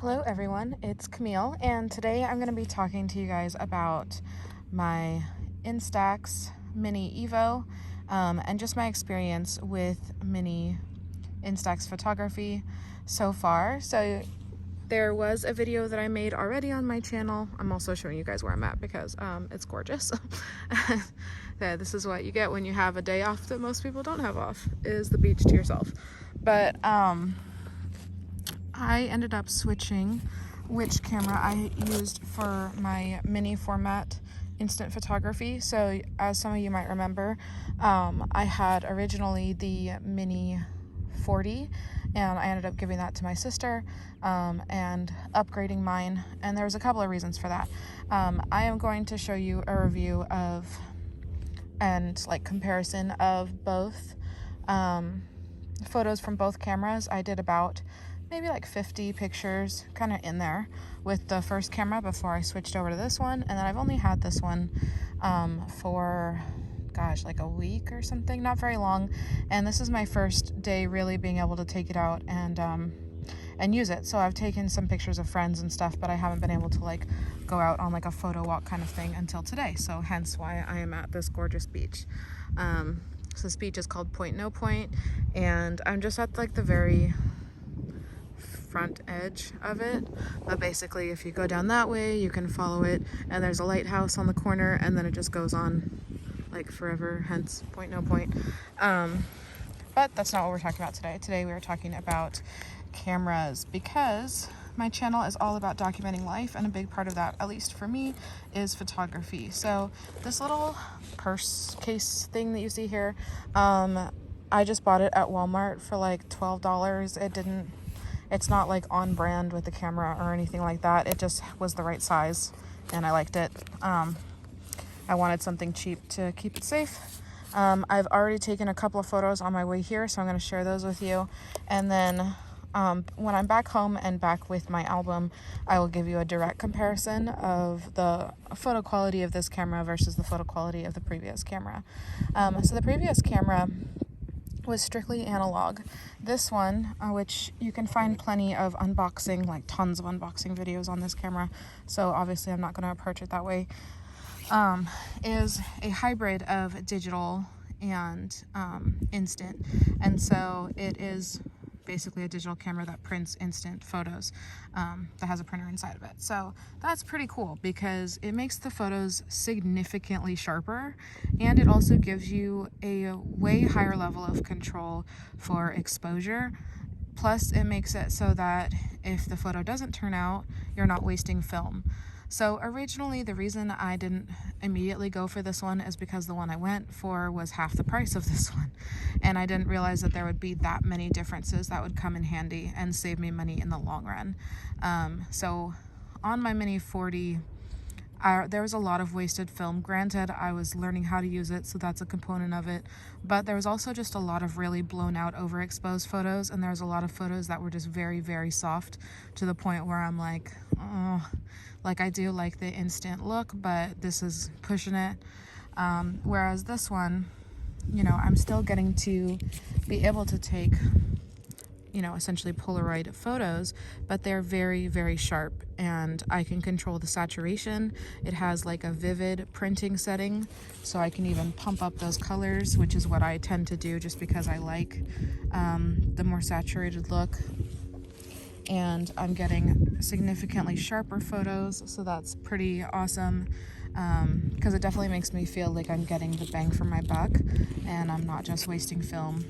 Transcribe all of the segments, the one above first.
Hello everyone, it's Camille, and today I'm going to be talking to you guys about my Instax Mini Evo and just my experience with Mini Instax photography so far. So there was a video that I made already on my channel. I'm also showing you guys where I'm at because it's gorgeous. Yeah, this is what you get when you have a day off that most people don't have off, is the beach to yourself. But I ended up switching which camera I used for my mini format instant photography. So as some of you might remember, I had originally the Mini 40 and I ended up giving that to my sister and upgrading mine, and there was a couple of reasons for that. I am going to show you a review of and like comparison of both photos from both cameras. I did about maybe like 50 pictures kind of in there with the first camera before I switched over to this one, and then I've only had this one for like a week or something, not very long, and this is my first day really being able to take it out and use it. So I've taken some pictures of friends and stuff, but I haven't been able to like go out on like a photo walk kind of thing until today, so hence why I am at this gorgeous beach. So this beach is called Point No Point, and I'm just at like the very front edge of it, but basically if you go down that way you can follow it, and there's a lighthouse on the corner, and then it just goes on like forever, hence Point No Point. But that's not what we're talking about today. Today we are talking about cameras, because my channel is all about documenting life, and a big part of that, at least for me, is photography. So this little purse case thing that you see here, I just bought it at Walmart for like $12. It's not like on brand with the camera or anything like that. It just was the right size and I liked it. I wanted something cheap to keep it safe. I've already taken a couple of photos on my way here, so I'm going to share those with you. And then when I'm back home and back with my album, I will give you a direct comparison of the photo quality of this camera versus the photo quality of the previous camera. So the previous camera was strictly analog. This one, which you can find plenty of unboxing, like tons of unboxing videos on this camera, so obviously I'm not going to approach it that way, is a hybrid of digital and instant. And so it is basically a digital camera that prints instant photos, that has a printer inside of it. So that's pretty cool because it makes the photos significantly sharper, and it also gives you a way higher level of control for exposure. Plus it makes it so that if the photo doesn't turn out, you're not wasting film. So originally the reason I didn't immediately go for this one is because the one I went for was half the price of this one, and I didn't realize that there would be that many differences that would come in handy and save me money in the long run. So on my Mini 40, there was a lot of wasted film. Granted, I was learning how to use it, so that's a component of it, but there was also just a lot of really blown out, overexposed photos, and there was a lot of photos that were just very, very soft, to the point where I'm like, oh, like I do like the instant look, but this is pushing it. Whereas this one, I'm still getting to be able to take, essentially Polaroid photos, but they're very, very sharp, and I can control the saturation. It has like a vivid printing setting, so I can even pump up those colors, which is what I tend to do just because I like the more saturated look. And I'm getting significantly sharper photos, so that's pretty awesome, because it definitely makes me feel like I'm getting the bang for my buck and I'm not just wasting film.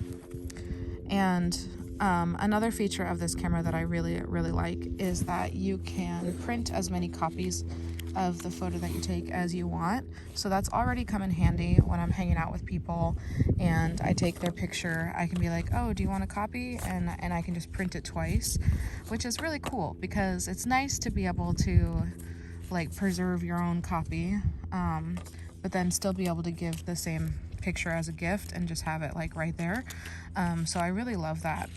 And another feature of this camera that I really, really like is that you can print as many copies of the photo that you take as you want. So that's already come in handy when I'm hanging out with people and I take their picture. I can be like, oh, do you want a copy? And I can just print it twice, which is really cool because it's nice to be able to like preserve your own copy, but then still be able to give the same picture as a gift and just have it like right there. So I really love that.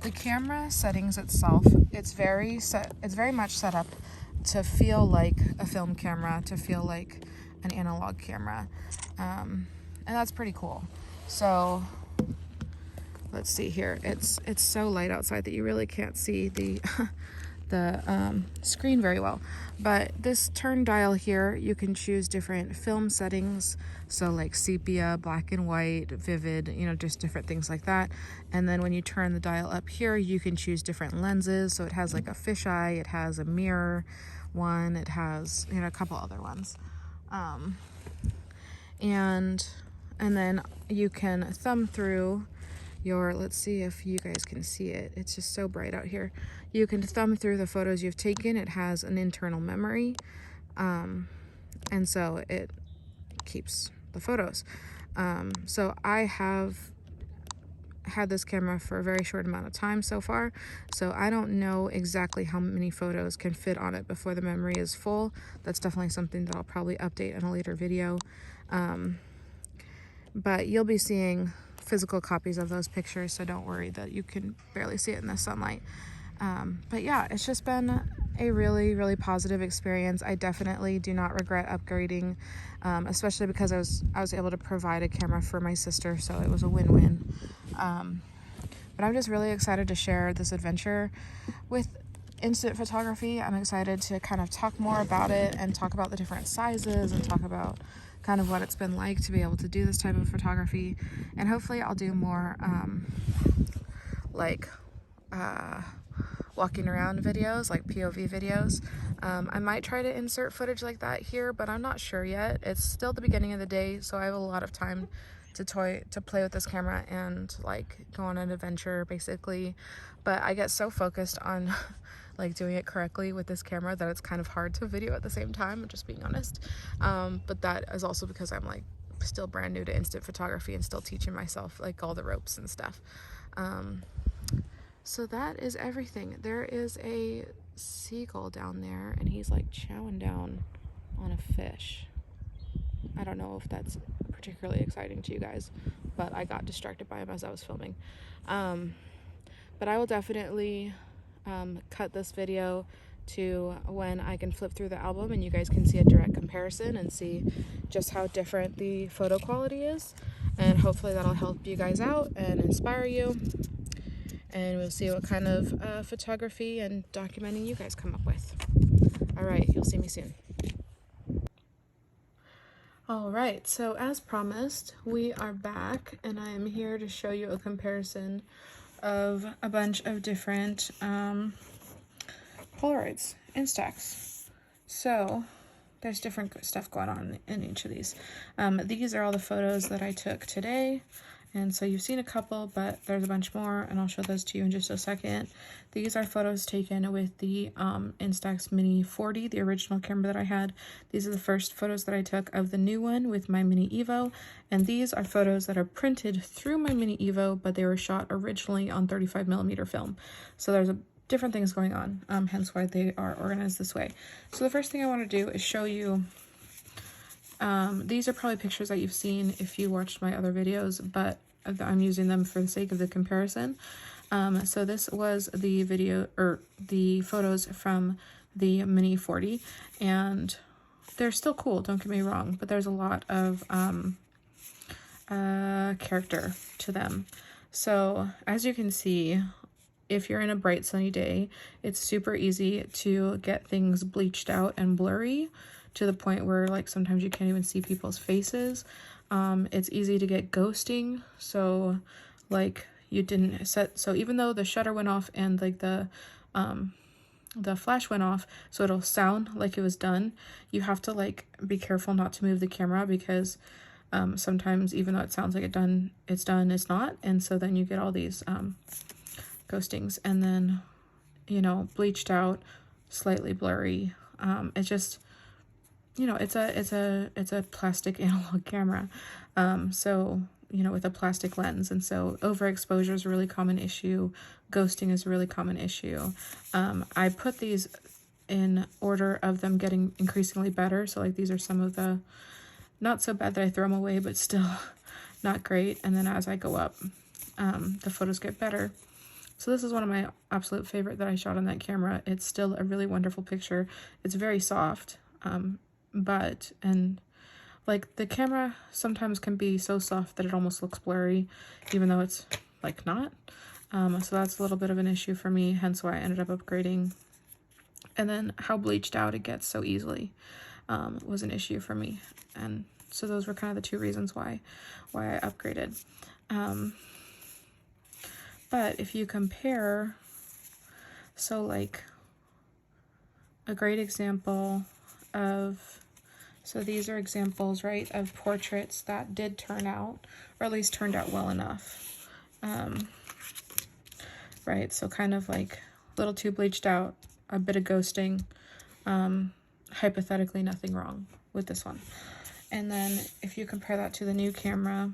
The camera settings itself, it's very much set up to feel like a film camera, to feel like an analog camera, and that's pretty cool. So let's see here. It's so light outside that you really can't see the the screen very well. But this turn dial here, you can choose different film settings. So like sepia, black and white, vivid, you know, just different things like that. And then when you turn the dial up here, you can choose different lenses. So it has like a fisheye, it has a mirror one, it has, you know, a couple other ones. And then you can thumb through your, let's see if you guys can see it. It's just so bright out here. You can thumb through the photos you've taken. It has an internal memory. And so it keeps the photos. So I have had this camera for a very short amount of time so far, so I don't know exactly how many photos can fit on it before the memory is full. That's definitely something that I'll probably update in a later video. But you'll be seeing physical copies of those pictures, so don't worry that you can barely see it in the sunlight. But yeah, it's just been a really, really positive experience. I definitely do not regret upgrading, especially because I was able to provide a camera for my sister, so it was a win-win. But I'm just really excited to share this adventure with instant photography. I'm excited to kind of talk more about it and talk about the different sizes and talk about kind of what it's been like to be able to do this type of photography. And hopefully I'll do more walking around videos, like POV videos. I might try to insert footage like that here, but I'm not sure yet. It's still the beginning of the day, so I have a lot of time to play with this camera and like go on an adventure basically. But I get so focused on like doing it correctly with this camera that it's kind of hard to video at the same time, just being honest. But that is also because I'm like still brand new to instant photography and still teaching myself like all the ropes and stuff. So that is everything. There is a seagull down there and he's like chowing down on a fish. I don't know if that's particularly exciting to you guys, but I got distracted by him as I was filming. But I will definitely cut this video to when I can flip through the album and you guys can see a direct comparison and see just how different the photo quality is. And hopefully that'll help you guys out and inspire you. And we'll see what kind of photography and documenting you guys come up with. All right, you'll see me soon. All right, so as promised, we are back and I am here to show you a comparison of a bunch of different Polaroids, Instax. So there's different stuff going on in each of these. These are all the photos that I took today. And so you've seen a couple, but there's a bunch more, and I'll show those to you in just a second. These are photos taken with the Instax Mini 40, the original camera that I had. These are the first photos that I took of the new one with my Mini Evo, and these are photos that are printed through my Mini Evo, but they were shot originally on 35mm film. So there's different things going on, hence why they are organized this way. So the first thing I want to do is show you these are probably pictures that you've seen if you watched my other videos, but I'm using them for the sake of the comparison. So this was the video, or the photos from the Mini 40, and they're still cool, don't get me wrong, but there's a lot of character to them. So as you can see, if you're in a bright sunny day, it's super easy to get things bleached out and blurry, to the point where like sometimes you can't even see people's faces. It's easy to get ghosting, so like you didn't set, so even though the shutter went off and like the flash went off, so it'll sound like it was done, you have to like be careful not to move the camera, because sometimes even though it sounds like it's done, it's not, and so then you get all these ghostings, and then, you know, bleached out, slightly blurry. It's just, you know, it's a plastic analog camera, so, you know, with a plastic lens, and so overexposure is a really common issue. Ghosting is a really common issue. I put these in order of them getting increasingly better, so like these are some of the not so bad that I throw them away, but still not great, and then as I go up, the photos get better. So this is one of my absolute favorite that I shot on that camera. It's still a really wonderful picture. It's very soft, but, and like the camera sometimes can be so soft that it almost looks blurry, even though it's like not. So that's a little bit of an issue for me, hence why I ended up upgrading. And then how bleached out it gets so easily was an issue for me. And so those were kind of the two reasons why I upgraded. But if you compare, so like a great example of, so these are examples, right, of portraits that did turn out, or at least turned out well enough. Right, so kind of like a little too bleached out, a bit of ghosting, hypothetically nothing wrong with this one. And then if you compare that to the new camera,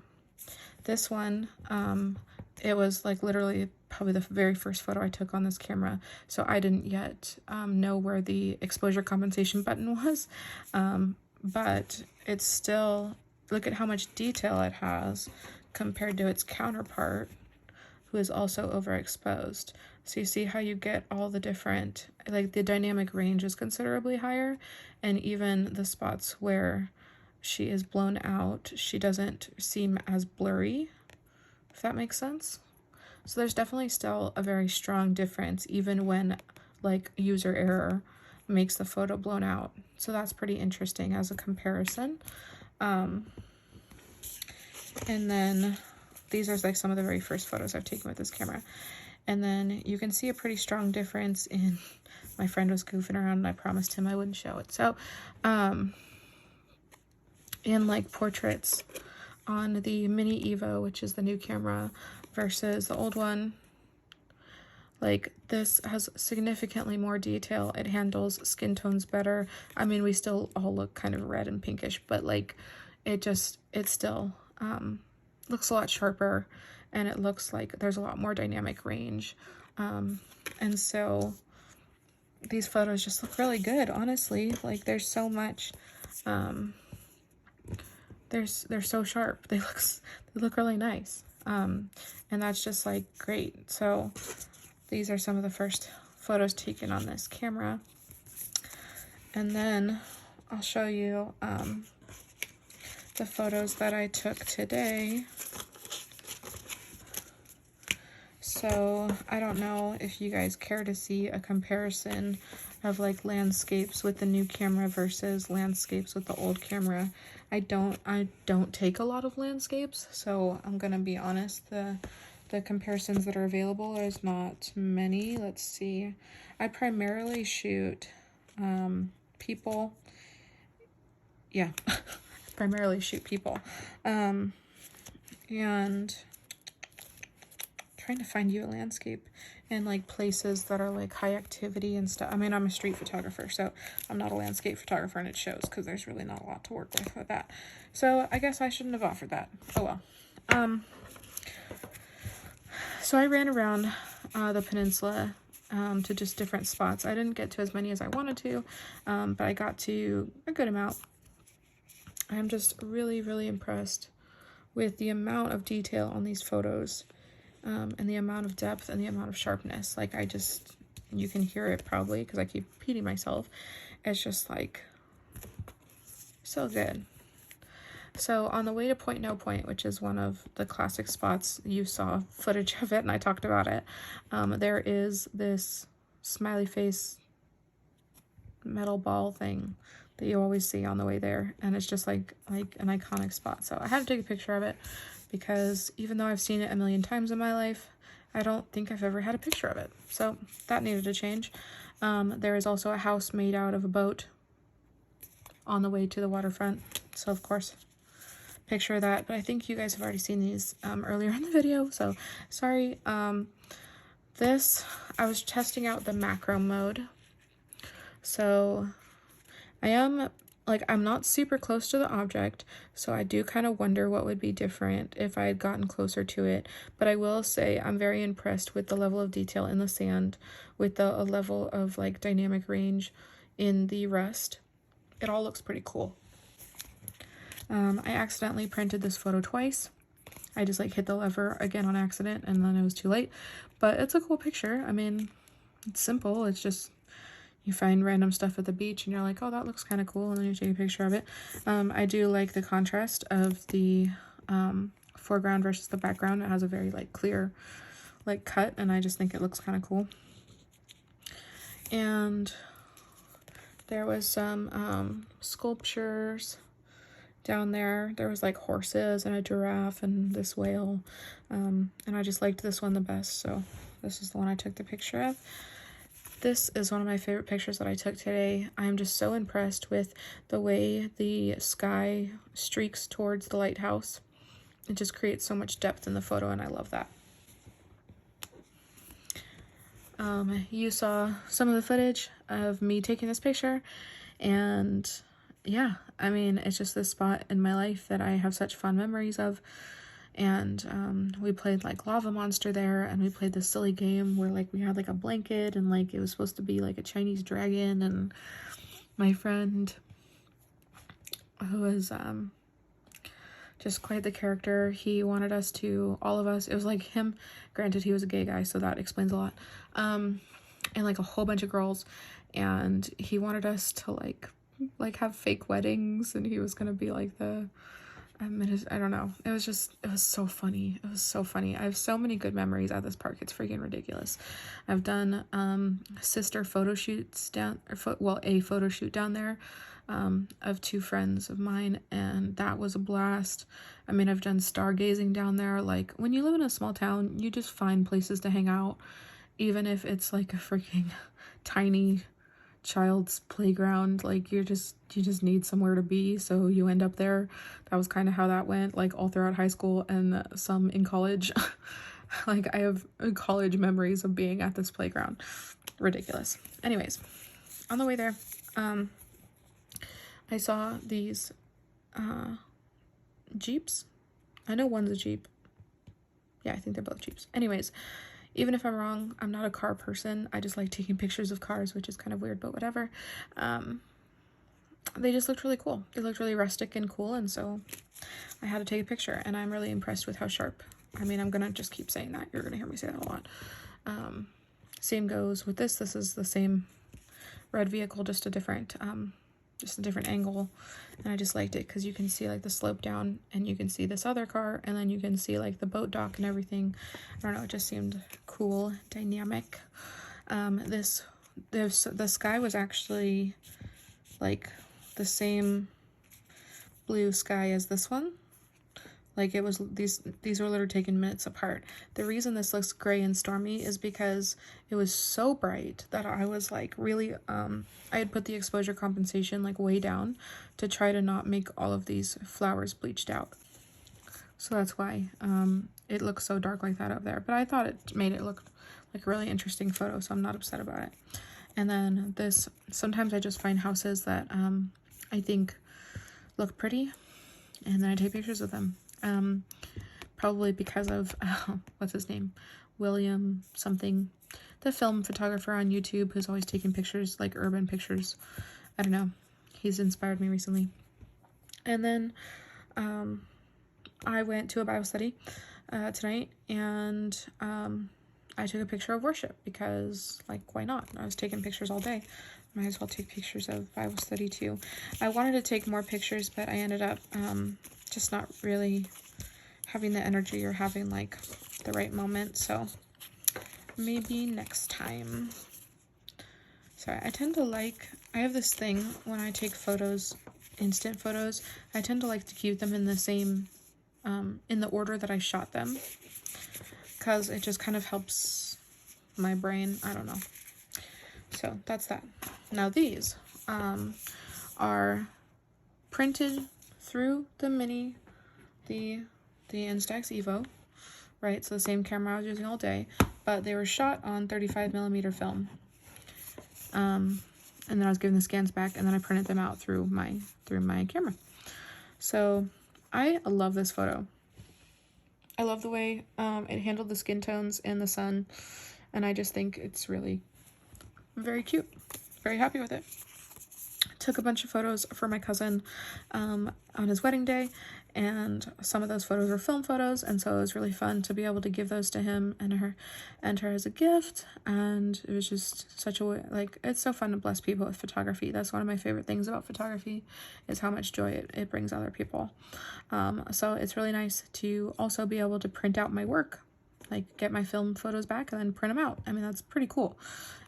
this one, it was like literally probably the very first photo I took on this camera, so I didn't yet know where the exposure compensation button was, but it's still, look at how much detail it has compared to its counterpart, who is also overexposed. So you see how you get all the different, like the dynamic range is considerably higher, and even the spots where she is blown out, she doesn't seem as blurry, if that makes sense. So there's definitely still a very strong difference, even when like user error makes the photo blown out. So that's pretty interesting as a comparison. And then these are like some of the very first photos I've taken with this camera. And then you can see a pretty strong difference in, my friend was goofing around and I promised him I wouldn't show it. So, in like portraits on the Mini Evo, which is the new camera, versus the old one, like this has significantly more detail. It handles skin tones better. I mean, we still all look kind of red and pinkish, but like it still looks a lot sharper, and it looks like there's a lot more dynamic range. And so these photos just look really good, honestly. Like there's so much, they're so sharp. They look really nice. And that's just like great. So these are some of the first photos taken on this camera. And then I'll show you the photos that I took today. So I don't know if you guys care to see a comparison of like landscapes with the new camera versus landscapes with the old camera. I don't take a lot of landscapes, so I'm gonna be honest, the comparisons that are available, there's not many. Let's see. I primarily shoot people. Yeah, primarily shoot people. And trying to find you a landscape in like places that are like high activity and stuff. I mean, I'm a street photographer, so I'm not a landscape photographer, and it shows because there's really not a lot to work with that. So I guess I shouldn't have offered that. Oh well. So I ran around the peninsula to just different spots. I didn't get to as many as I wanted to, but I got to a good amount. I'm just really, really impressed with the amount of detail on these photos. And the amount of depth and the amount of sharpness. Like you can hear it probably because I keep repeating myself. It's just like so good. So on the way to Point No Point, which is one of the classic spots, you saw footage of it and I talked about it. There is this smiley face metal ball thing that you always see on the way there, and it's just like an iconic spot. So I had to take a picture of it, because even though I've seen it a million times in my life, I don't think I've ever had a picture of it. So that needed to change. There is also a house made out of a boat on the way to the waterfront. So of course, picture that. But I think you guys have already seen these earlier in the video. So sorry. This, I was testing out the macro mode. So I'm not super close to the object, so I do kind of wonder what would be different if I had gotten closer to it. But I will say I'm very impressed with the level of detail in the sand, with the level of like dynamic range in the rust. It all looks pretty cool. I accidentally printed this photo twice. I just like hit the lever again on accident and then it was too late. But it's a cool picture. I mean, it's simple. It's just, you find random stuff at the beach and you're like, oh, that looks kind of cool, and then you take a picture of it. I do like the contrast of the foreground versus the background. It has a very like clear like cut, and I just think it looks kind of cool. And there was some sculptures down there. There was like horses and a giraffe and this whale, and I just liked this one the best, so this is the one I took the picture of. This is one of my favorite pictures that I took today. I'm just so impressed with the way the sky streaks towards the lighthouse. It just creates so much depth in the photo, and I love that. You saw some of the footage of me taking this picture, and yeah, I mean, it's just this spot in my life that I have such fond memories of. And we played like Lava Monster there, and we played this silly game where like we had like a blanket, and like it was supposed to be like a Chinese dragon, and my friend, who was just quite the character, he wanted us to, all of us, it was like him, granted he was a gay guy, so that explains a lot, and like a whole bunch of girls, and he wanted us to like have fake weddings, and he was gonna be like the I don't know. It was so funny. It was so funny. I have so many good memories at this park. It's freaking ridiculous. I've done sister photo shoots down, or a photo shoot down there of two friends of mine, and that was a blast. I mean, I've done stargazing down there. Like, when you live in a small town, you just find places to hang out, even if it's like a freaking tiny child's playground. Like, you just need somewhere to be, so you end up there. That was kind of how that went, like all throughout high school and some in college. Like, I have college memories of being at this playground. Ridiculous. Anyways, on the way there, I saw these Jeeps. I know one's a Jeep. Yeah, I think they're both Jeeps. Anyways, even if I'm wrong, I'm not a car person. I just like taking pictures of cars, which is kind of weird, but whatever. They just looked really cool. They looked really rustic and cool, and so I had to take a picture, and I'm really impressed with how sharp. I mean, I'm gonna just keep saying that. You're gonna hear me say that a lot. Same goes with this. This is the same red vehicle, just a different angle, and I just liked it because you can see like the slope down, and you can see this other car, and then you can see like the boat dock and everything. I don't know, it just seemed cool, dynamic. The sky was actually like the same blue sky as this one. Like, it was, these were literally taken minutes apart. The reason this looks gray and stormy is because it was so bright that I was like really, I had put the exposure compensation like way down to try to not make all of these flowers bleached out. So that's why it looks so dark like that up there. But I thought it made it look like a really interesting photo, so I'm not upset about it. And then this, sometimes I just find houses that I think look pretty, and then I take pictures of them. Probably because of, what's his name? William something, the film photographer on YouTube who's always taking pictures, like urban pictures. I don't know. He's inspired me recently. And then I went to a Bible study tonight, and I took a picture of worship because, like, why not? I was taking pictures all day. Might as well take pictures of Bible study too. I wanted to take more pictures, but I ended up just not really having the energy or having like the right moment, so maybe next time. Sorry, I have this thing when I take photos, instant photos, I tend to like to keep them in the same, in the order that I shot them, because it just kind of helps my brain, I don't know. So that's that. Now these are printed through the Instax Evo, right? So the same camera I was using all day, but they were shot on 35mm film. And then I was given the scans back, and then I printed them out through my camera. So I love this photo. I love the way it handled the skin tones in the sun, and I just think it's really very cute. Very happy with it. took a bunch of photos for my cousin on his wedding day, and some of those photos were film photos, and so it was really fun to be able to give those to him and her as a gift. And it was just such a, like, it's so fun to bless people with photography. That's one of my favorite things about photography, is how much joy it brings other people. So it's really nice to also be able to print out my work, like get my film photos back and then print them out. I mean, that's pretty cool.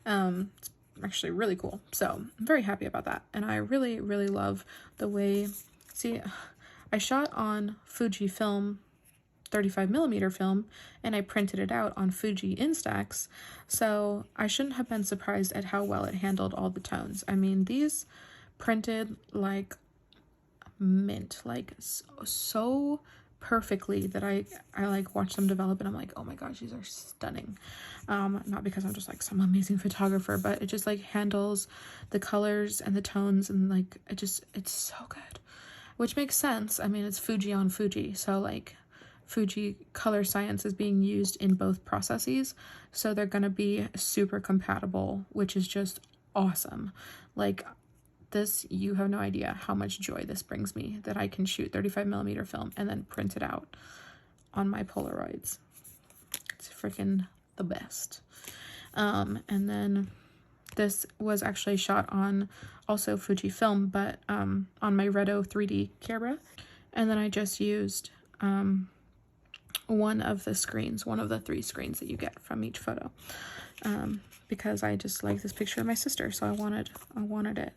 It's actually really cool. So I'm very happy about that. And I really, really love the way, see, I shot on Fuji film, 35mm film, and I printed it out on Fuji Instax. So I shouldn't have been surprised at how well it handled all the tones. I mean, these printed like mint, like so perfectly that I like watch them develop and I'm like, oh my gosh, these are stunning. Not because I'm just like some amazing photographer, but it just like handles the colors and the tones, and like it's so good, which makes sense. I mean, it's Fuji on Fuji, so like Fuji color science is being used in both processes, so they're gonna be super compatible, which is just awesome. Like this, you have no idea how much joy this brings me, that I can shoot 35mm film and then print it out on my Polaroids. It's freaking the best. And then this was actually shot on also Fuji film, but on my Redo 3D camera. And then I just used one of the screens, one of the 3 screens that you get from each photo, because I just like this picture of my sister, so I wanted it.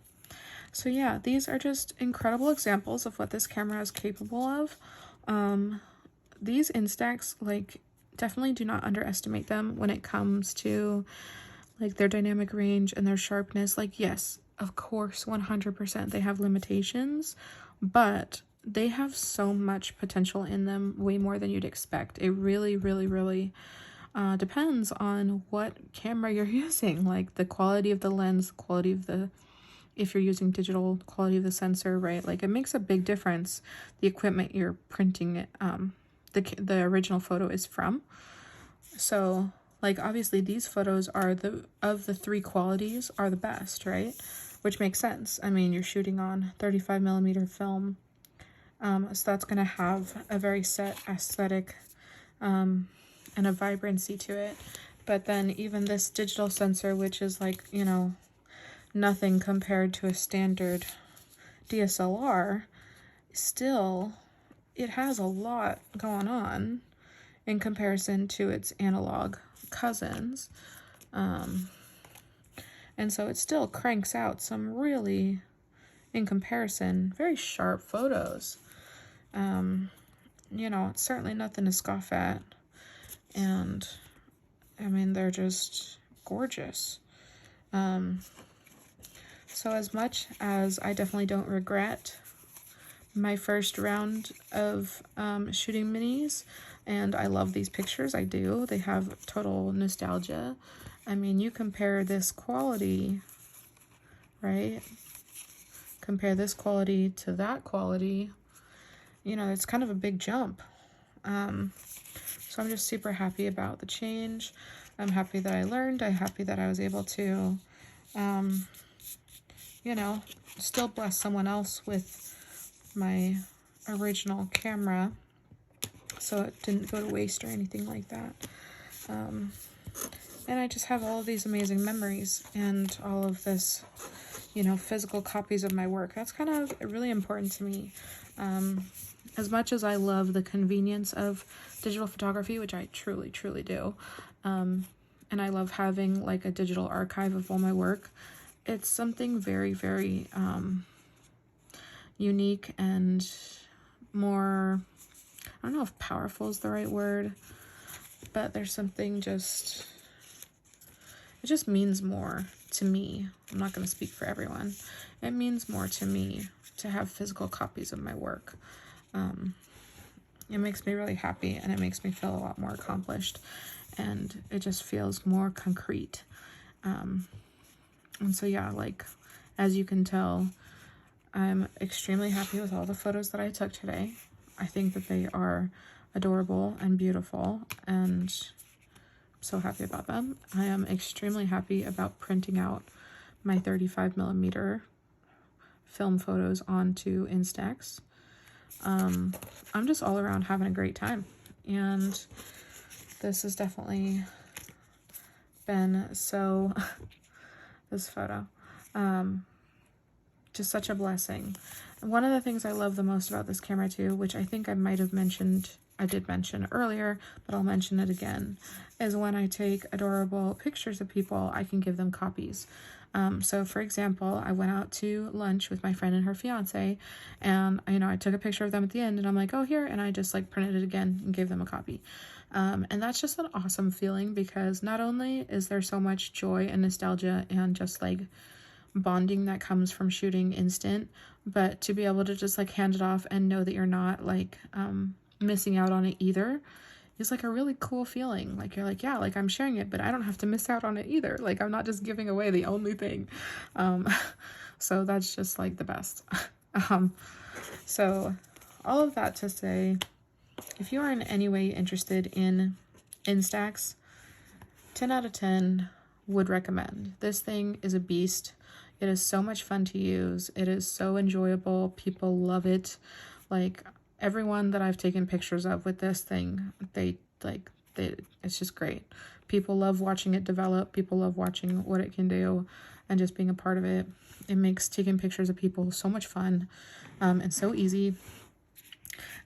So yeah, these are just incredible examples of what this camera is capable of. These Instax, like, definitely do not underestimate them when it comes to like their dynamic range and their sharpness. Like, yes, of course, 100% they have limitations, but they have so much potential in them, way more than you'd expect. It really, really, really depends on what camera you're using, like the quality of the lens, the quality of the, if you're using digital, quality of the sensor, right? Like, it makes a big difference, the equipment you're printing it, the original photo is from. So like, obviously these photos are of the 3 qualities are the best, right? Which makes sense. I mean, you're shooting on 35mm film, so that's gonna have a very set aesthetic and a vibrancy to it. But then even this digital sensor, which is like, you know, nothing compared to a standard DSLR, still, it has a lot going on in comparison to its analog cousins. And so it still cranks out some really, in comparison, very sharp photos. You know, it's certainly nothing to scoff at. And I mean, they're just gorgeous. So as much as I definitely don't regret my first round of shooting minis, and I love these pictures, I do. They have total nostalgia. I mean, you compare this quality, right? Compare this quality to that quality, you know, it's kind of a big jump. So I'm just super happy about the change. I'm happy that I learned. I'm happy that I was able to, you know, still bless someone else with my original camera, so it didn't go to waste or anything like that. And I just have all of these amazing memories and all of this, you know, physical copies of my work. That's kind of really important to me. As much as I love the convenience of digital photography, which I truly, truly do, and I love having like a digital archive of all my work, it's something very, very unique and more, I don't know if powerful is the right word, but there's something just, it just means more to me. I'm not going to speak for everyone. It means more to me to have physical copies of my work. It makes me really happy, and it makes me feel a lot more accomplished, and it just feels more concrete. And so yeah, like, as you can tell, I'm extremely happy with all the photos that I took today. I think that they are adorable and beautiful, and I'm so happy about them. I am extremely happy about printing out my 35mm film photos onto Instax. I'm just all around having a great time, and this has definitely been so this photo just such a blessing. One of the things I love the most about this camera too, which I think I did mention earlier, but I'll mention it again, is when I take adorable pictures of people, I can give them copies. So for example, I went out to lunch with my friend and her fiance, and I took a picture of them at the end, and I'm like, oh, here, and I just like printed it again and gave them a copy. And that's just an awesome feeling, because not only is there so much joy and nostalgia and just like bonding that comes from shooting instant, but to be able to just like hand it off and know that you're not like missing out on it either is like a really cool feeling. Like you're like, yeah, like I'm sharing it, but I don't have to miss out on it either. Like I'm not just giving away the only thing. So that's just like the best. So all of that to say, if you are in any way interested in Instax, 10 out of 10 would recommend. This thing is a beast. It is so much fun to use. It is so enjoyable. People love it. Like everyone that I've taken pictures of with this thing, it's just great. People love watching it develop. People love watching what it can do and just being a part of it. It makes taking pictures of people so much fun and so easy.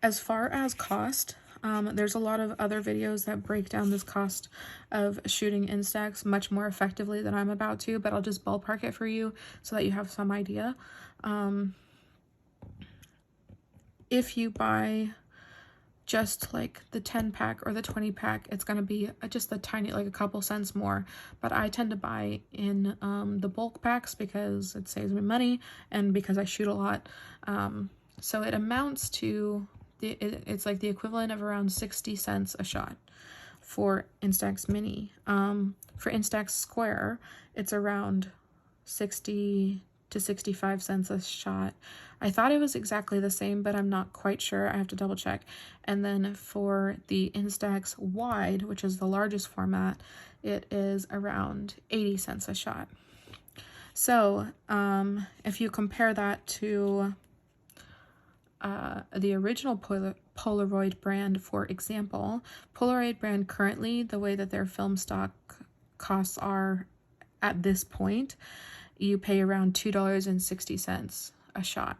As far as cost, there's a lot of other videos that break down this cost of shooting Instax much more effectively than I'm about to, but I'll just ballpark it for you so that you have some idea. If you buy just like the 10 pack or the 20 pack, it's going to be just a tiny, like a couple cents more, but I tend to buy in the bulk packs because it saves me money and because I shoot a lot. So it amounts to it's like the equivalent of around 60 cents a shot for Instax Mini. For Instax Square, it's around 60 to 65 cents a shot. I thought it was exactly the same, but I'm not quite sure. I have to double check. And then for the Instax Wide, which is the largest format, it is around 80 cents a shot. So if you compare that to the original Polaroid brand, for example, Polaroid brand currently, the way that their film stock costs are at this point, you pay around $2.60 a shot.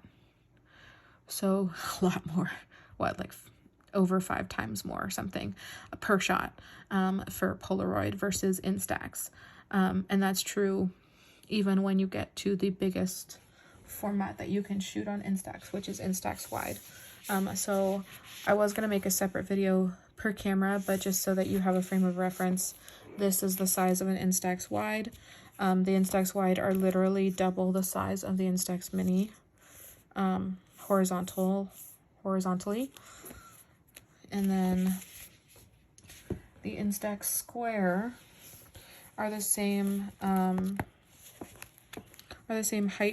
So a lot more, like over 5 times more or something per shot for Polaroid versus Instax. And that's true even when you get to the biggest format that you can shoot on Instax, which is Instax Wide. So I was going to make a separate video per camera, but just so that you have a frame of reference, this is the size of an Instax Wide. The Instax Wide are literally double the size of the Instax Mini horizontally. And then the Instax Square are the same height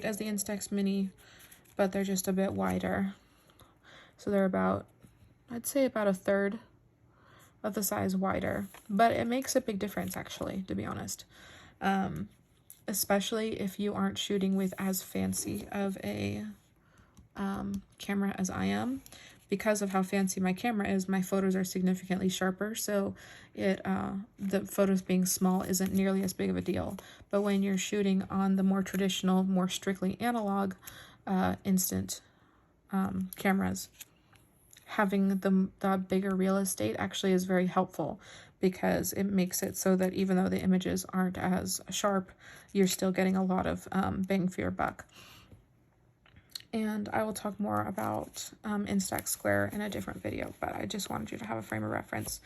as the Instax Mini, but they're just a bit wider. So they're about, I'd say about a third of the size wider, but it makes a big difference actually, to be honest. Especially if you aren't shooting with as fancy of a camera as I am. Because of how fancy my camera is, my photos are significantly sharper, so the photos being small isn't nearly as big of a deal. But when you're shooting on the more traditional, more strictly analog instant cameras, having the bigger real estate actually is very helpful, because it makes it so that even though the images aren't as sharp, you're still getting a lot of bang for your buck. And I will talk more about Instax Square in a different video, but I just wanted you to have a frame of reference.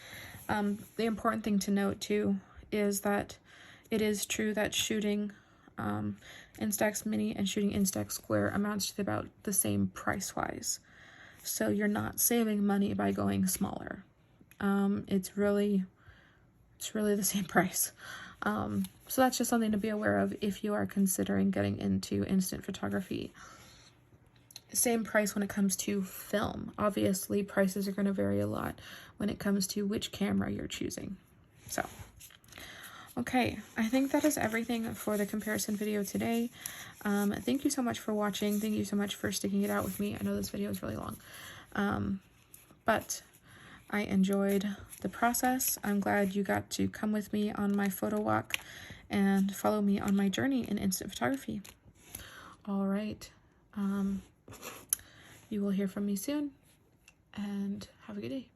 The important thing to note too is that it is true that shooting Instax Mini and shooting Instax Square amounts to about the same price-wise. So you're not saving money by going smaller. It's really the same price. So that's just something to be aware of if you are considering getting into instant photography. Same price when it comes to film. Obviously, prices are going to vary a lot when it comes to which camera you're choosing. So, Okay, I think that is everything for the comparison video today. Thank you so much for watching. Thank you so much for sticking it out with me. I know this video is really long, but I enjoyed the process. I'm glad you got to come with me on my photo walk and follow me on my journey in instant photography. All right, you will hear from me soon, and have a good day.